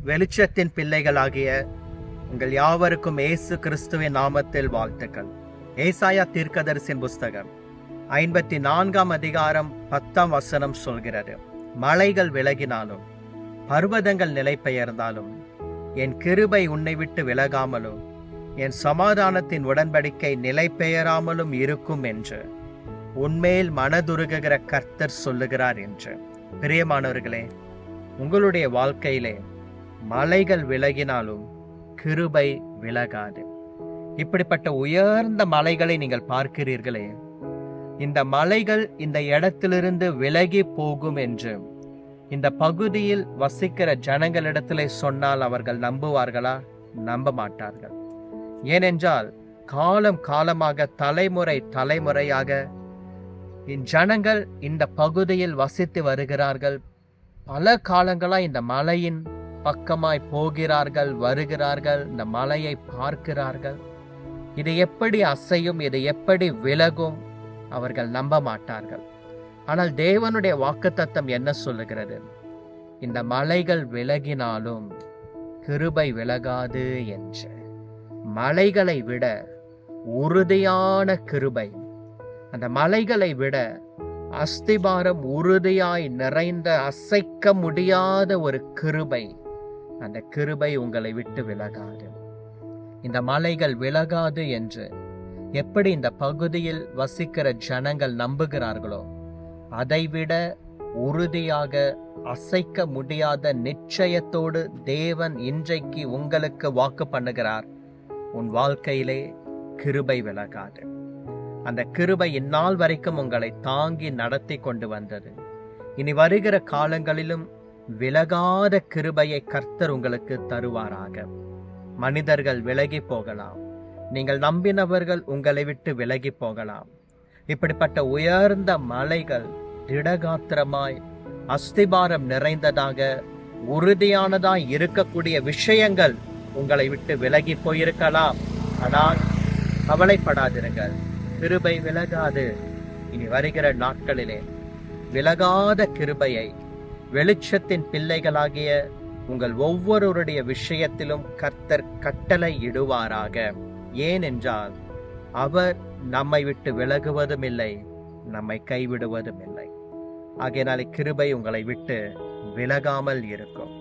வெளிச்சத்தின் பிள்ளைகளாகிய உங்கள் யாவருக்கும் இயேசு கிறிஸ்துவின் நாமத்தில் வாழ்த்துக்கள். ஏசாயா தீர்க்கதரிசியின் புஸ்தகம் 54 அதிகாரம் 10 சொல்கிறது, மலைகள் விலகினாலும் பர்வதங்கள் நிலை பெயர்ந்தாலும் என் கிருபை உன்னை விட்டு விலகாமலும் என் சமாதானத்தின் உடன்படிக்கை நிலை பெயராமலும் இருக்கும் என்று உன்மேல் மனதுருகுகிற கர்த்தர் சொல்லுகிறார் என்று. பிரியமானவர்களே, உங்களுடைய வாழ்க்கையிலே மலைகள் விலகினாலும் கிருபை விலகாது. இப்படிப்பட்ட உயர்ந்த மலைகளை நீங்கள் பார்க்கிறீர்களே, இந்த மலைகள் இந்த இடத்திலிருந்து விலகி போகும் என்று இந்த பகுதியில் வசிக்கிற ஜனங்களிடத்திலே சொன்னால் அவர்கள் நம்புவார்களா? நம்ப மாட்டார்கள். ஏனென்றால் காலம் காலமாக தலைமுறை தலைமுறையாக ஜனங்கள் இந்த பகுதியில் வசித்து வருகிறார்கள். பல காலங்களாய் இந்த மலையின் பக்கமாய் போகிறார்கள், வருகிறார்கள், இந்த மலையை பார்க்கிறார்கள். இது எப்படி அசையும், இது எப்படி விலகும், அவர்கள் நம்ப மாட்டார்கள். ஆனால் தேவனுடைய வாக்குத்தத்தம் என்ன சொல்லுகிறது? இந்த மலைகள் விலகினாலும் கிருபை விலகாது என்று. மலைகளை விட உறுதியான கிருபை, அந்த மலைகளை விட அஸ்திபாரம் உறுதியாய் நிறைந்த அசைக்க முடியாத ஒரு கிருபை, அந்த கிருபை உங்களை விட்டு விலகாது. இந்த மலைகள் விலகாது என்று எப்படி இந்த பகுதியில் வசிக்கிற ஜனங்கள் நம்புகிறார்களோ, அதைவிட உறுதியாக அசைக்க முடியாத நிச்சயத்தோடு தேவன் இன்றைக்கு உங்களுக்கு வாக்கு பண்ணுகிறார், உன் வாழ்க்கையிலே கிருபை விலகாது. அந்த கிருபை இந்நாள் வரைக்கும் உங்களை தாங்கி நடத்தி கொண்டு வந்தது. இனி வருகிற காலங்களிலும் விலகாத கிருபையை கர்த்தர் உங்களுக்கு தருவாராக. மனிதர்கள் விலகி போகலாம், நீங்கள் நம்பினவர்கள் உங்களை விட்டு விலகி போகலாம். இப்படிப்பட்ட உயர்ந்த மலைகள் திடகாத்திரமாய் அஸ்திபாரம் நிறைந்ததாக உறுதியானதாய் இருக்கக்கூடிய விஷயங்கள் உங்களை விட்டு விலகி போயிருக்கலாம். ஆனால் கவலைப்படாதிருங்கள், கிருபை விலகாது. இனி வருகிற நாட்களிலே விலகாத கிருபையை வெளிச்சத்தின் பிள்ளைகளாகிய உங்கள் ஒவ்வொருவருடைய விஷயத்திலும் கர்த்தர் கட்டளை இடுவாராக. ஏனென்றால் அவர் நம்மை விட்டு விலகுவதும் இல்லை, நம்மை கைவிடுவதும் இல்லை. ஆகையினாலே கிருபை உங்களை விட்டு விலகாமல் இருக்கும்.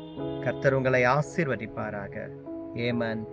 கர்த்தர் உங்களை ஆசீர்வதிப்பாராக. ஏமன்.